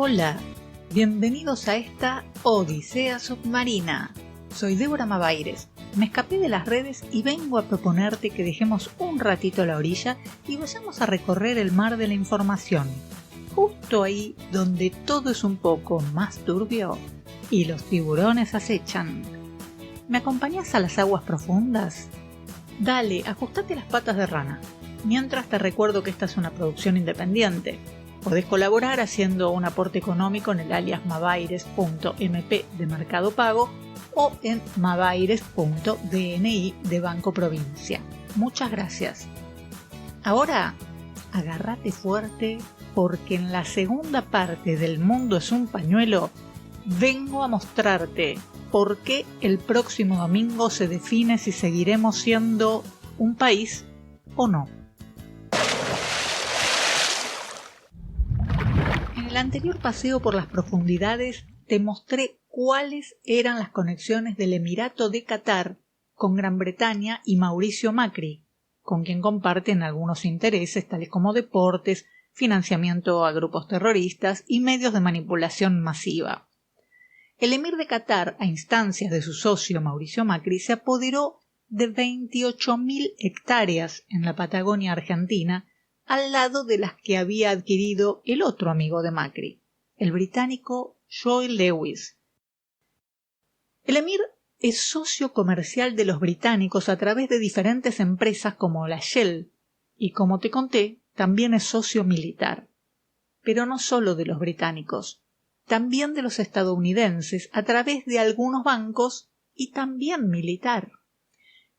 Hola, bienvenidos a esta Odisea Submarina. Soy Débora Mavaires, me escapé de las redes y vengo a proponerte que dejemos un ratito a la orilla y vayamos a recorrer el mar de la información, justo ahí donde todo es un poco más turbio y los tiburones acechan. ¿Me acompañas a las aguas profundas? Dale, ajustate las patas de rana. Mientras te recuerdo que esta es una producción independiente. Podés colaborar haciendo un aporte económico en el alias mavaires.mp de Mercado Pago o en mavaires.dni de Banco Provincia. Muchas gracias. Ahora, agárrate fuerte porque en la segunda parte del Mundo es un pañuelo vengo a mostrarte por qué el próximo domingo se define si seguiremos siendo un país o no. En el anterior paseo por las profundidades te mostré cuáles eran las conexiones del Emirato de Qatar con Gran Bretaña y Mauricio Macri, con quien comparten algunos intereses tales como deportes, financiamiento a grupos terroristas y medios de manipulación masiva. El emir de Qatar, a instancias de su socio Mauricio Macri, se apoderó de 28.000 hectáreas en la Patagonia argentina, al lado de las que había adquirido el otro amigo de Macri, el británico Joe Lewis. El emir es socio comercial de los británicos a través de diferentes empresas como la Shell y, como te conté, también es socio militar. Pero no solo de los británicos, también de los estadounidenses a través de algunos bancos y también militar.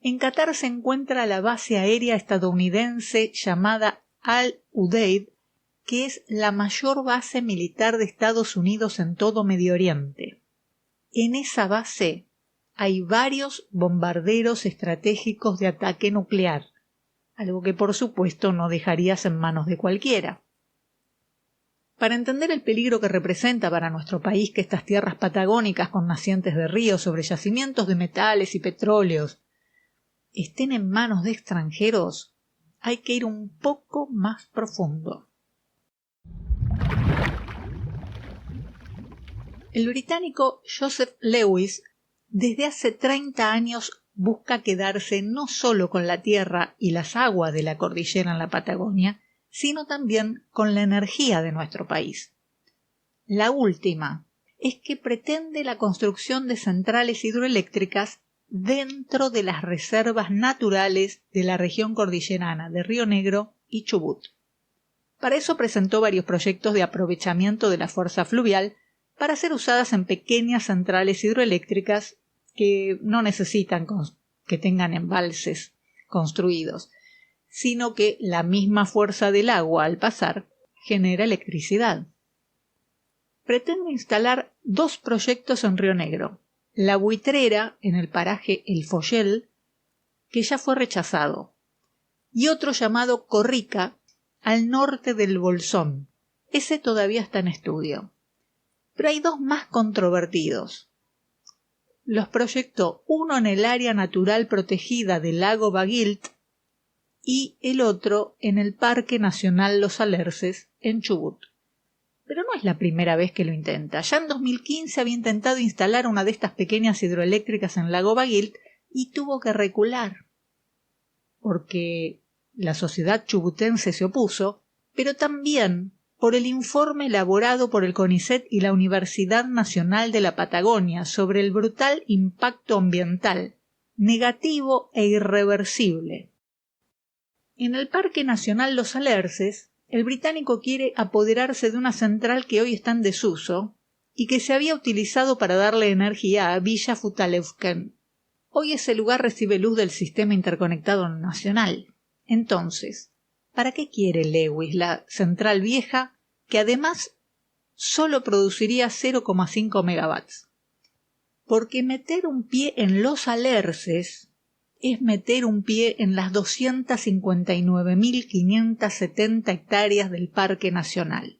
En Qatar se encuentra la base aérea estadounidense llamada Al-Udeid, que es la mayor base militar de Estados Unidos en todo Medio Oriente. En esa base hay varios bombarderos estratégicos de ataque nuclear, algo que por supuesto no dejarías en manos de cualquiera. Para entender el peligro que representa para nuestro país que estas tierras patagónicas con nacientes de ríos sobre yacimientos de metales y petróleos estén en manos de extranjeros, hay que ir un poco más profundo. El británico Joseph Lewis desde hace 30 años busca quedarse no solo con la tierra y las aguas de la cordillera en la Patagonia, sino también con la energía de nuestro país. La última es que pretende la construcción de centrales hidroeléctricas dentro de las reservas naturales de la región cordillerana de Río Negro y Chubut. Para eso presentó varios proyectos de aprovechamiento de la fuerza fluvial para ser usadas en pequeñas centrales hidroeléctricas que no necesitan que tengan embalses construidos, sino que la misma fuerza del agua al pasar genera electricidad. Pretende instalar 2 proyectos en Río Negro. La Buitrera, en el paraje El Follel, que ya fue rechazado, y otro llamado Corrica, al norte del Bolsón. Ese todavía está en estudio. Pero hay 2 más controvertidos. Los proyectó uno en el área natural protegida del lago Baguilt y el otro en el Parque Nacional Los Alerces, en Chubut. Pero no es la primera vez que lo intenta. Ya en 2015 había intentado instalar una de estas pequeñas hidroeléctricas en Lago Baguilt y tuvo que recular, porque la sociedad chubutense se opuso, pero también por el informe elaborado por el CONICET y la Universidad Nacional de la Patagonia sobre el brutal impacto ambiental, negativo e irreversible. En el Parque Nacional Los Alerces, el británico quiere apoderarse de una central que hoy está en desuso y que se había utilizado para darle energía a Villa Futaleufken. Hoy ese lugar recibe luz del Sistema Interconectado Nacional. Entonces, ¿para qué quiere Lewis la central vieja que además solo produciría 0,5 megawatts? Porque meter un pie en Los Alerces es meter un pie en las 259.570 hectáreas del Parque Nacional.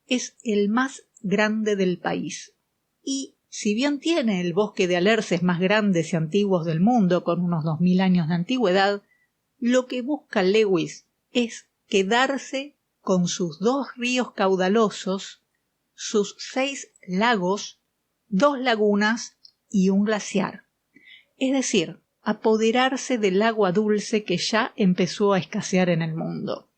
Es el más grande del país. Y, si bien tiene el bosque de alerces más grandes y antiguos del mundo, con unos 2.000 años de antigüedad, lo que busca Lewis es quedarse con sus 2 ríos caudalosos sus 6 lagos, 2 lagunas y un glaciar. Es decir, apoderarse del agua dulce que ya empezó a escasear en el mundo.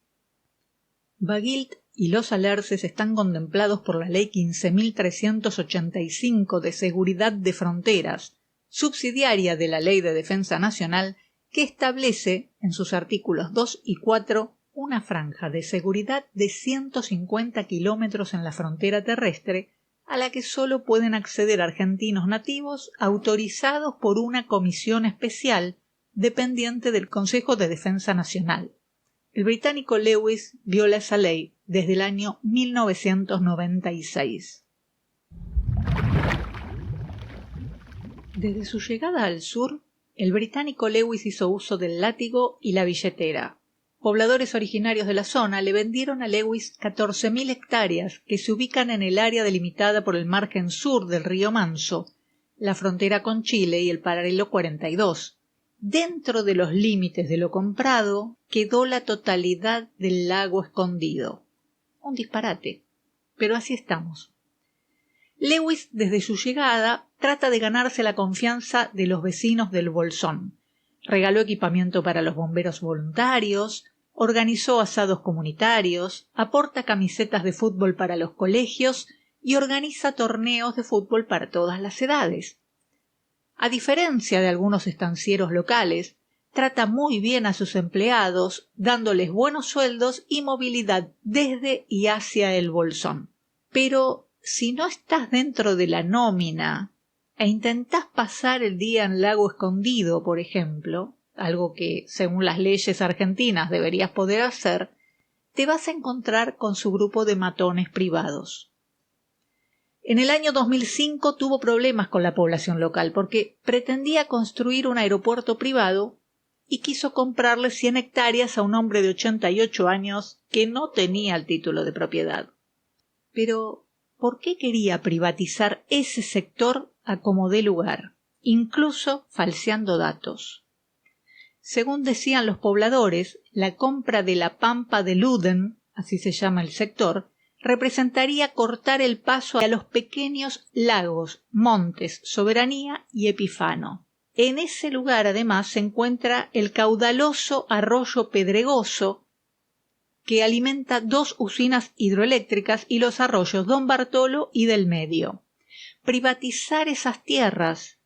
Baguilt y los Alerces están contemplados por la Ley 15.385 de Seguridad de Fronteras, subsidiaria de la Ley de Defensa Nacional, que establece, en sus artículos 2 y 4, una franja de seguridad de 150 kilómetros en la frontera terrestre, a la que solo pueden acceder argentinos nativos autorizados por una comisión especial dependiente del Consejo de Defensa Nacional. El británico Lewis viola esa ley desde el año 1996. Desde su llegada al sur, el británico Lewis hizo uso del látigo y la billetera. Pobladores originarios de la zona le vendieron a Lewis 14.000 hectáreas que se ubican en el área delimitada por el margen sur del río Manso, la frontera con Chile y el paralelo 42. Dentro de los límites de lo comprado quedó la totalidad del lago escondido. Un disparate, pero así estamos. Lewis, desde su llegada, trata de ganarse la confianza de los vecinos del Bolsón. Regaló equipamiento para los bomberos voluntarios, organizó asados comunitarios, aporta camisetas de fútbol para los colegios y organiza torneos de fútbol para todas las edades. A diferencia de algunos estancieros locales, trata muy bien a sus empleados, dándoles buenos sueldos y movilidad desde y hacia el Bolsón. Pero si no estás dentro de la nómina e intentás pasar el día en Lago Escondido, por ejemplo, algo que según las leyes argentinas deberías poder hacer, te vas a encontrar con su grupo de matones privados. En el año 2005 tuvo problemas con la población local porque pretendía construir un aeropuerto privado y quiso comprarle 100 hectáreas a un hombre de 88 años que no tenía el título de propiedad. Pero, ¿por qué quería privatizar ese sector a como dé lugar, incluso falseando datos? Según decían los pobladores, la compra de la Pampa de Luden, así se llama el sector, representaría cortar el paso a los pequeños lagos, montes, Soberanía y Epifano. En ese lugar, además, se encuentra el caudaloso arroyo Pedregoso, que alimenta 2 usinas hidroeléctricas y los arroyos Don Bartolo y del Medio. Privatizar esas tierras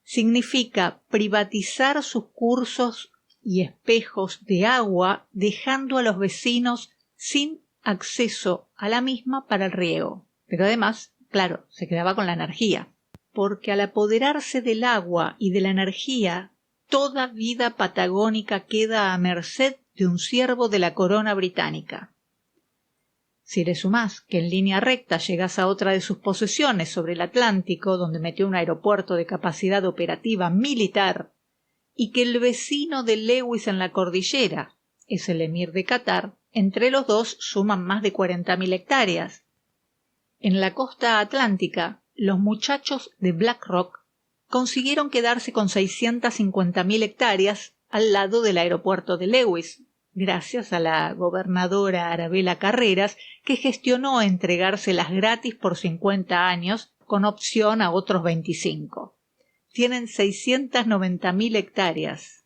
significa privatizar sus cursos y espejos de agua, dejando a los vecinos sin acceso a la misma para el riego. Pero además, claro, se quedaba con la energía, porque al apoderarse del agua y de la energía, toda vida patagónica queda a merced de un siervo de la corona británica. Si le sumás que en línea recta llegás a otra de sus posesiones sobre el Atlántico, donde metió un aeropuerto de capacidad operativa militar, y que el vecino de Lewis en la cordillera es el emir de Qatar, entre los dos suman más de 40.000 hectáreas. En la costa atlántica, los muchachos de BlackRock consiguieron quedarse con 650.000 hectáreas al lado del aeropuerto de Lewis, gracias a la gobernadora Arabella Carreras, que gestionó entregárselas gratis por 50 años, con opción a otros 25. Tienen 690.000 hectáreas,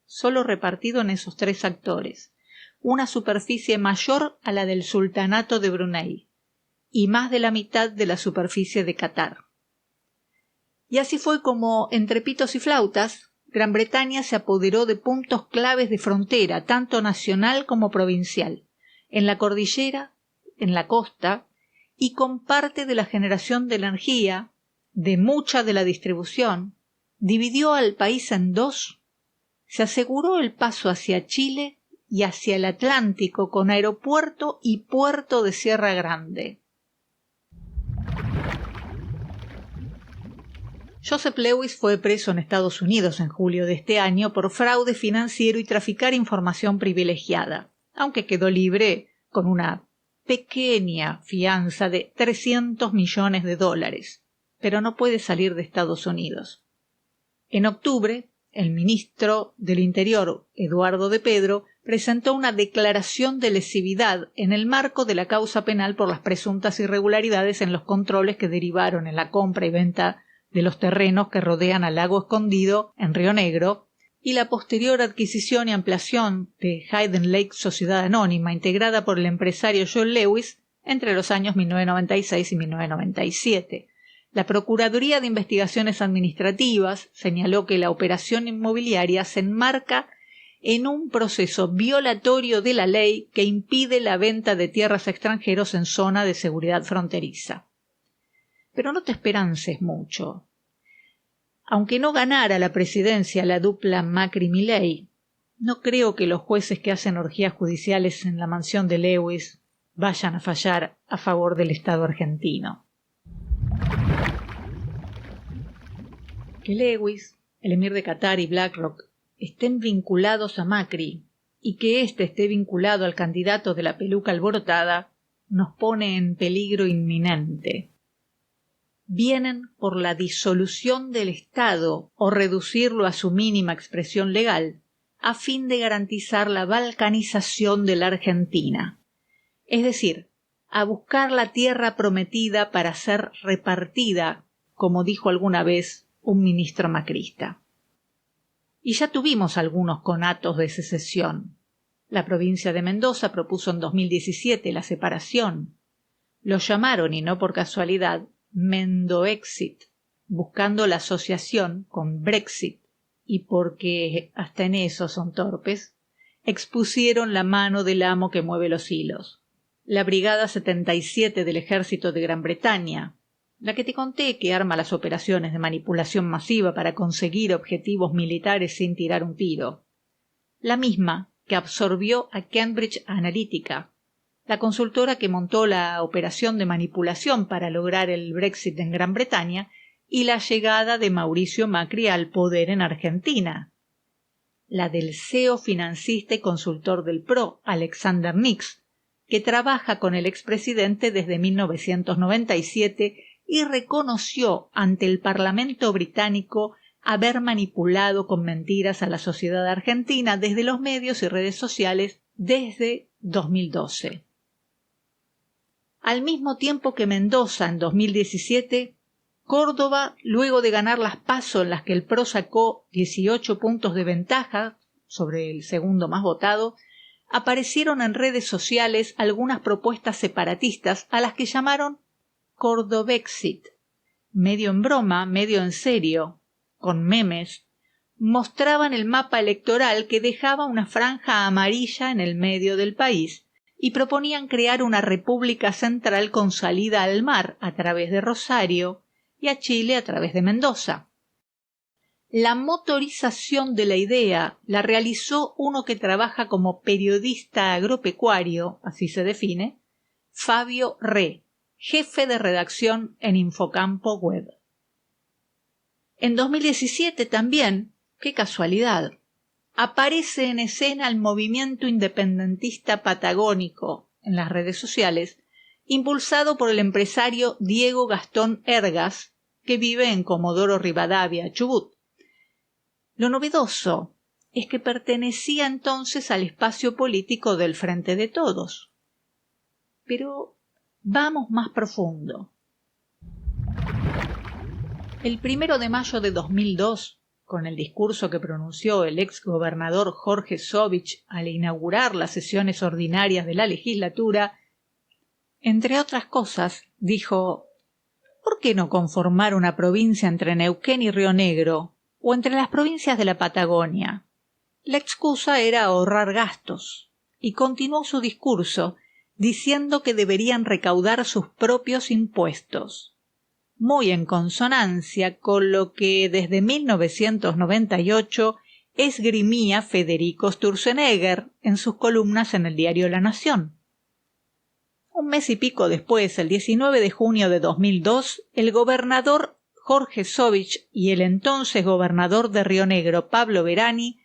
solo repartido en esos 3 actores, una superficie mayor a la del sultanato de Brunei y más de la mitad de la superficie de Qatar. Y así fue como, entre pitos y flautas, Gran Bretaña se apoderó de puntos claves de frontera, tanto nacional como provincial, en la cordillera, en la costa, y con parte de la generación de energía, de mucha de la distribución, dividió al país en 2, se aseguró el paso hacia Chile y hacia el Atlántico con aeropuerto y puerto de Sierra Grande. Joseph Lewis fue preso en Estados Unidos en julio de este año por fraude financiero y traficar información privilegiada, aunque quedó libre con una pequeña fianza de $300 millones, pero no puede salir de Estados Unidos. En octubre, el ministro del Interior, Eduardo de Pedro, presentó una declaración de lesividad en el marco de la causa penal por las presuntas irregularidades en los controles que derivaron en la compra y venta de los terrenos que rodean al Lago Escondido en Río Negro y la posterior adquisición y ampliación de Hayden Lake Sociedad Anónima, integrada por el empresario Joel Lewis entre los años 1996 y 1997. La Procuraduría de Investigaciones Administrativas señaló que la operación inmobiliaria se enmarca en un proceso violatorio de la ley que impide la venta de tierras a extranjeros en zona de seguridad fronteriza. Pero no te esperances mucho. Aunque no ganara la presidencia la dupla Macri-Milei, no creo que los jueces que hacen orgías judiciales en la mansión de Lewis vayan a fallar a favor del Estado argentino. Que Lewis, el emir de Qatar y BlackRock estén vinculados a Macri y que éste esté vinculado al candidato de la peluca alborotada nos pone en peligro inminente. Vienen por la disolución del Estado o reducirlo a su mínima expresión legal a fin de garantizar la balcanización de la Argentina, es decir, a buscar la tierra prometida para ser repartida, como dijo alguna vez un ministro macrista. Y ya tuvimos algunos conatos de secesión. La provincia de Mendoza propuso en 2017 la separación. Lo llamaron, y no por casualidad, Mendoexit, buscando la asociación con Brexit, y porque hasta en eso son torpes, expusieron la mano del amo que mueve los hilos. La Brigada 77 del Ejército de Gran Bretaña, la que te conté que arma las operaciones de manipulación masiva para conseguir objetivos militares sin tirar un tiro. La misma que absorbió a Cambridge Analytica, la consultora que montó la operación de manipulación para lograr el Brexit en Gran Bretaña y la llegada de Mauricio Macri al poder en Argentina. La del CEO financista y consultor del PRO, Alexander Nix, que trabaja con el expresidente desde 1997 y reconoció ante el Parlamento británico haber manipulado con mentiras a la sociedad argentina desde los medios y redes sociales desde 2012. Al mismo tiempo que Mendoza en 2017, Córdoba, luego de ganar las PASO en las que el PRO sacó 18 puntos de ventaja sobre el segundo más votado, aparecieron en redes sociales algunas propuestas separatistas a las que llamaron Cordobexit, medio en broma, medio en serio, con memes, mostraban el mapa electoral que dejaba una franja amarilla en el medio del país y proponían crear una república central con salida al mar a través de Rosario y a Chile a través de Mendoza. La motorización de la idea la realizó uno que trabaja como periodista agropecuario, así se define, Fabio Re, jefe de redacción en Infocampo Web. En 2017 también, qué casualidad, aparece en escena el movimiento independentista patagónico en las redes sociales, impulsado por el empresario Diego Gastón Ergas, que vive en Comodoro Rivadavia, Chubut. Lo novedoso es que pertenecía entonces al espacio político del Frente de Todos. Pero vamos más profundo. El 1 de mayo de 2002, con el discurso que pronunció el exgobernador Jorge Sovich al inaugurar las sesiones ordinarias de la legislatura, entre otras cosas, dijo: ¿por qué no conformar una provincia entre Neuquén y Río Negro, o entre las provincias de la Patagonia? La excusa era ahorrar gastos, y continuó su discurso diciendo que deberían recaudar sus propios impuestos, muy en consonancia con lo que desde 1998 esgrimía Federico Sturzenegger en sus columnas en el diario La Nación. Un mes y pico después, el 19 de junio de 2002, el gobernador Jorge Sovich y el entonces gobernador de Río Negro, Pablo Verani,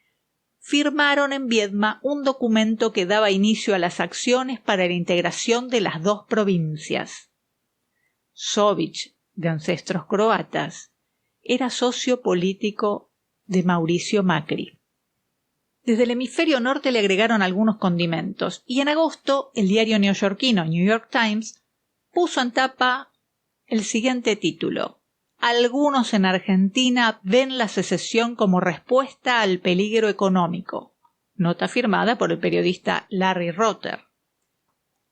firmaron en Viedma un documento que daba inicio a las acciones para la integración de las dos provincias. Sovich, de ancestros croatas, era socio político de Mauricio Macri. Desde el hemisferio norte le agregaron algunos condimentos, y en agosto el diario neoyorquino New York Times puso en tapa el siguiente título: Algunos en Argentina ven la secesión como respuesta al peligro económico. Nota firmada por el periodista Larry Rotter.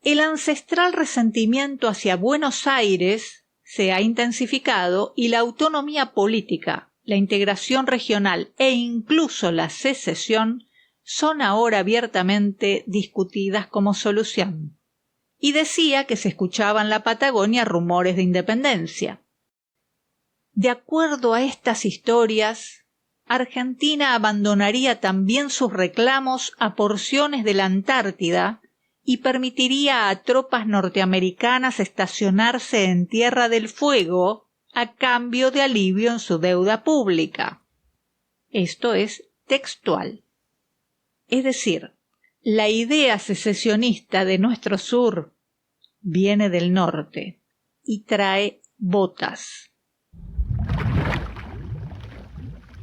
El ancestral resentimiento hacia Buenos Aires se ha intensificado y la autonomía política, la integración regional e incluso la secesión son ahora abiertamente discutidas como solución. Y decía que se escuchaban en la Patagonia rumores de independencia. De acuerdo a estas historias, Argentina abandonaría también sus reclamos a porciones de la Antártida y permitiría a tropas norteamericanas estacionarse en Tierra del Fuego a cambio de alivio en su deuda pública. Esto es textual. Es decir, la idea secesionista de nuestro sur viene del norte y trae botas.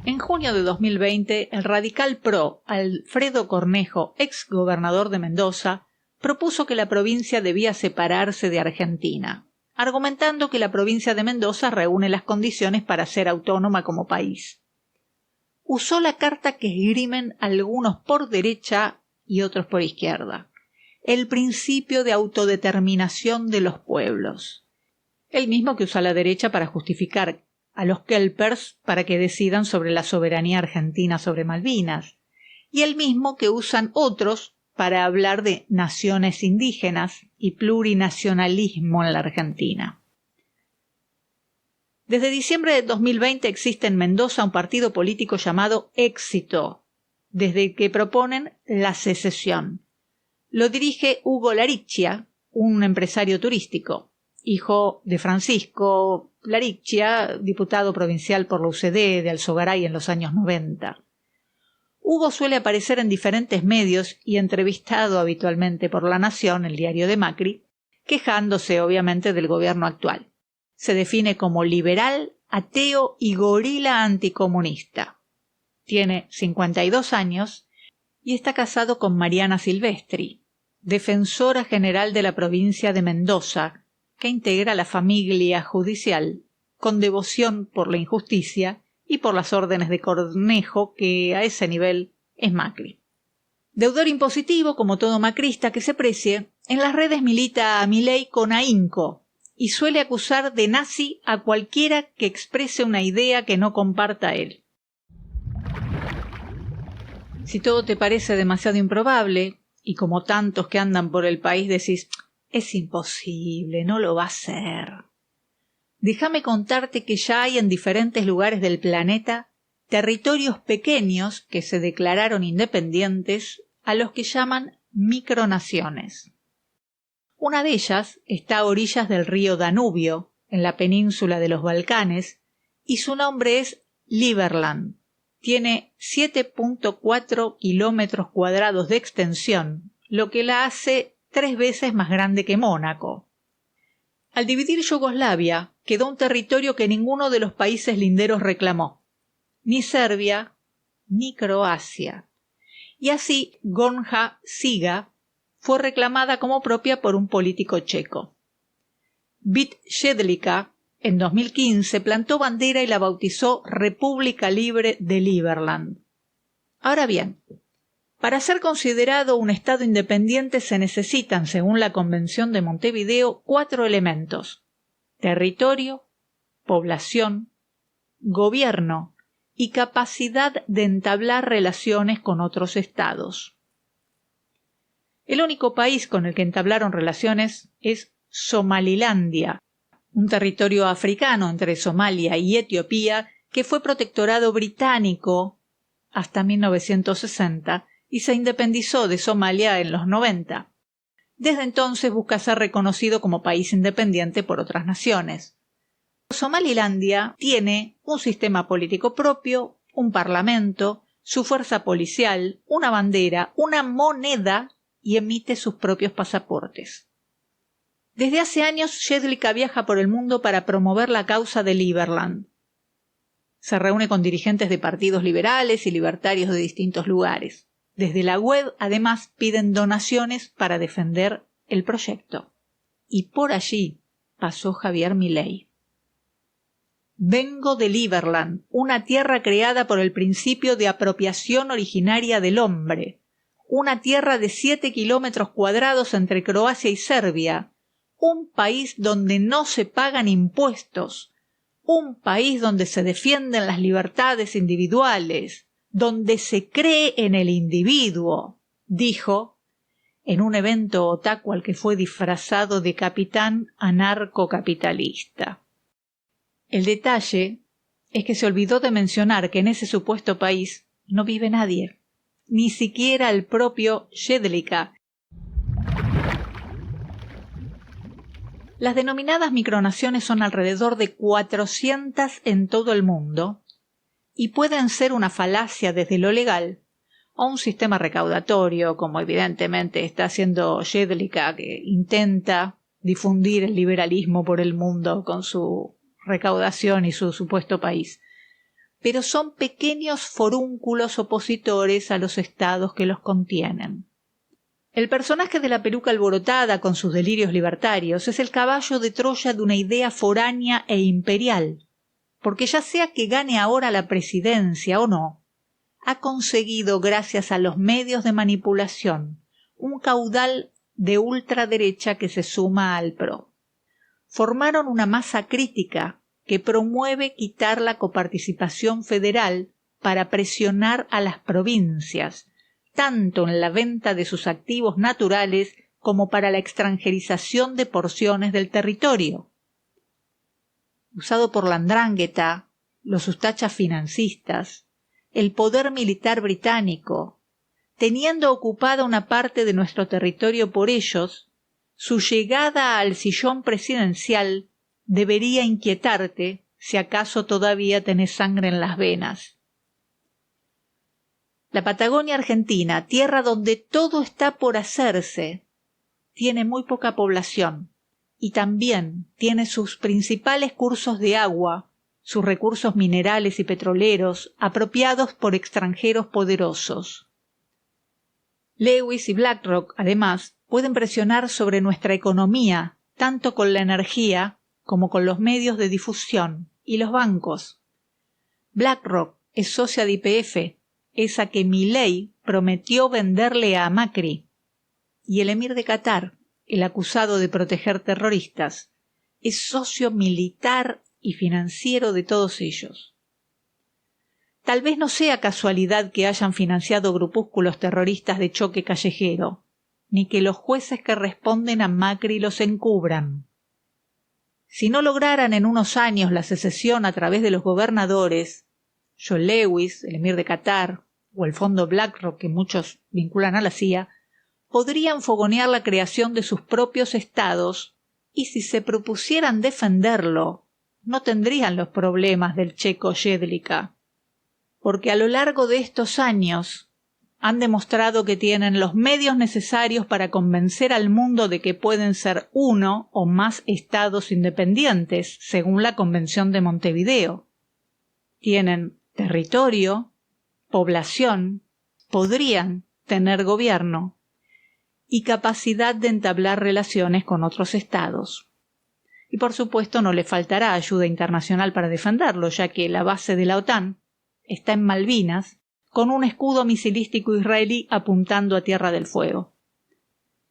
En junio de 2020, el radical PRO Alfredo Cornejo, ex gobernador de Mendoza, propuso que la provincia debía separarse de Argentina, argumentando que la provincia de Mendoza reúne las condiciones para ser autónoma como país. Usó la carta que esgrimen algunos por derecha y otros por izquierda: el principio de autodeterminación de los pueblos, el mismo que usa la derecha para justificar a los kelpers para que decidan sobre la soberanía argentina sobre Malvinas, y el mismo que usan otros para hablar de naciones indígenas y plurinacionalismo en la Argentina. Desde diciembre de 2020 existe en Mendoza un partido político llamado Éxito, desde el que proponen la secesión. Lo dirige Hugo Laricchia, un empresario turístico, hijo de Francisco Laricchia, diputado provincial por la UCD de Alzogaray en los años 90. Hugo suele aparecer en diferentes medios y entrevistado habitualmente por La Nación, el diario de Macri, quejándose obviamente del gobierno actual. Se define como liberal, ateo y gorila anticomunista. Tiene 52 años y está casado con Mariana Silvestri, defensora general de la provincia de Mendoza, que integra la familia judicial con devoción por la injusticia y por las órdenes de Cornejo, que a ese nivel es Macri. Deudor impositivo, como todo macrista que se precie, en las redes milita a Milei con ahínco y suele acusar de nazi a cualquiera que exprese una idea que no comparta él. Si todo te parece demasiado improbable, y como tantos que andan por el país decís, es imposible, no lo va a hacer, déjame contarte que ya hay en diferentes lugares del planeta territorios pequeños que se declararon independientes, a los que llaman micronaciones. Una de ellas está a orillas del río Danubio, en la península de los Balcanes, y su nombre es Liberland. Tiene 7.4 kilómetros cuadrados de extensión, lo que la hace 3 veces más grande que Mónaco. Al dividir Yugoslavia, quedó un territorio que ninguno de los países linderos reclamó, ni Serbia ni Croacia. Y así Gornja Siga fue reclamada como propia por un político checo. Vít Jedlička, en 2015, plantó bandera y la bautizó República Libre de Liberland. Ahora bien, para ser considerado un Estado independiente se necesitan, según la Convención de Montevideo, 4 elementos: territorio, población, gobierno y capacidad de entablar relaciones con otros estados. El único país con el que entablaron relaciones es Somalilandia, un territorio africano entre Somalia y Etiopía que fue protectorado británico hasta 1960 y se independizó de Somalia en los 90. Desde entonces busca ser reconocido como país independiente por otras naciones. Somalilandia tiene un sistema político propio, un parlamento, su fuerza policial, una bandera, una moneda y emite sus propios pasaportes. Desde hace años, Jedlička viaja por el mundo para promover la causa de Liberland. Se reúne con dirigentes de partidos liberales y libertarios de distintos lugares. Desde la web, además, piden donaciones para defender el proyecto. Y por allí pasó Javier Milei. Vengo de Liberland, una tierra creada por el principio de apropiación originaria del hombre, una tierra de 7 kilómetros cuadrados entre Croacia y Serbia, un país donde no se pagan impuestos, un país donde se defienden las libertades individuales, donde se cree en el individuo, dijo en un evento otaku al que fue disfrazado de capitán anarcocapitalista. El detalle es que se olvidó de mencionar que en ese supuesto país no vive nadie, ni siquiera el propio Jedlica. Las denominadas micronaciones son alrededor de 400 en todo el mundo y pueden ser una falacia desde lo legal o un sistema recaudatorio, como evidentemente está haciendo Jedlica, que intenta difundir el liberalismo por el mundo con su recaudación y su supuesto país. Pero son pequeños forúnculos opositores a los estados que los contienen. El personaje de la peluca alborotada con sus delirios libertarios es el caballo de Troya de una idea foránea e imperial, porque ya sea que gane ahora la presidencia o no, ha conseguido, gracias a los medios de manipulación, un caudal de ultraderecha que se suma al PRO. Formaron una masa crítica que promueve quitar la coparticipación federal para presionar a las provincias, tanto en la venta de sus activos naturales como para la extranjerización de porciones del territorio. Usado por la 'ndrangheta, los ustachas financistas, el poder militar británico, teniendo ocupada una parte de nuestro territorio por ellos, su llegada al sillón presidencial debería inquietarte si acaso todavía tenés sangre en las venas. La Patagonia Argentina, tierra donde todo está por hacerse, tiene muy poca población y también tiene sus principales cursos de agua, sus recursos minerales y petroleros apropiados por extranjeros poderosos. Lewis y BlackRock, además, pueden presionar sobre nuestra economía, tanto con la energía como con los medios de difusión y los bancos. BlackRock es socia de YPF, esa que Milei prometió venderle a Macri, y el emir de Qatar, el acusado de proteger terroristas, es socio militar y financiero de todos ellos. Tal vez no sea casualidad que hayan financiado grupúsculos terroristas de choque callejero, ni que los jueces que responden a Macri los encubran. Si no lograran en unos años la secesión a través de los gobernadores, John Lewis, el emir de Qatar, o el fondo BlackRock que muchos vinculan a la CIA, podrían fogonear la creación de sus propios estados y si se propusieran defenderlo, no tendrían los problemas del checo Jedlica, porque a lo largo de estos años han demostrado que tienen los medios necesarios para convencer al mundo de que pueden ser uno o más estados independientes, según la Convención de Montevideo. Tienen territorio, población, podrían tener gobierno y capacidad de entablar relaciones con otros estados. Y por supuesto no le faltará ayuda internacional para defenderlo, ya que la base de la OTAN está en Malvinas, con un escudo misilístico israelí apuntando a Tierra del Fuego.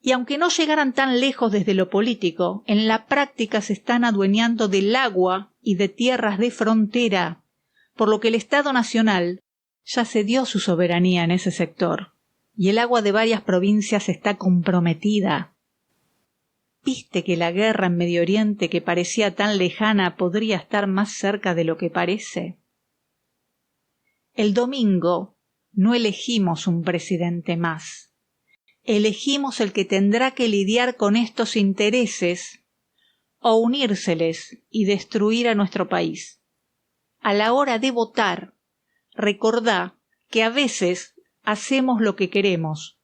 Y aunque no llegaran tan lejos desde lo político, en la práctica se están adueñando del agua y de tierras de frontera, por lo que el Estado Nacional ya cedió su soberanía en ese sector, y el agua de varias provincias está comprometida. ¿Viste que la guerra en Medio Oriente, que parecía tan lejana, podría estar más cerca de lo que parece? El domingo no elegimos un presidente más. Elegimos el que tendrá que lidiar con estos intereses o unírseles y destruir a nuestro país. A la hora de votar, recordá que a veces hacemos lo que queremos,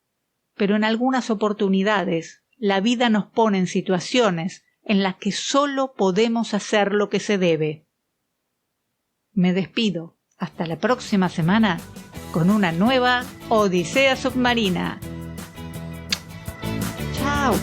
pero en algunas oportunidades la vida nos pone en situaciones en las que solo podemos hacer lo que se debe. Me despido. Hasta la próxima semana con una nueva Odisea Submarina. ¡Chao!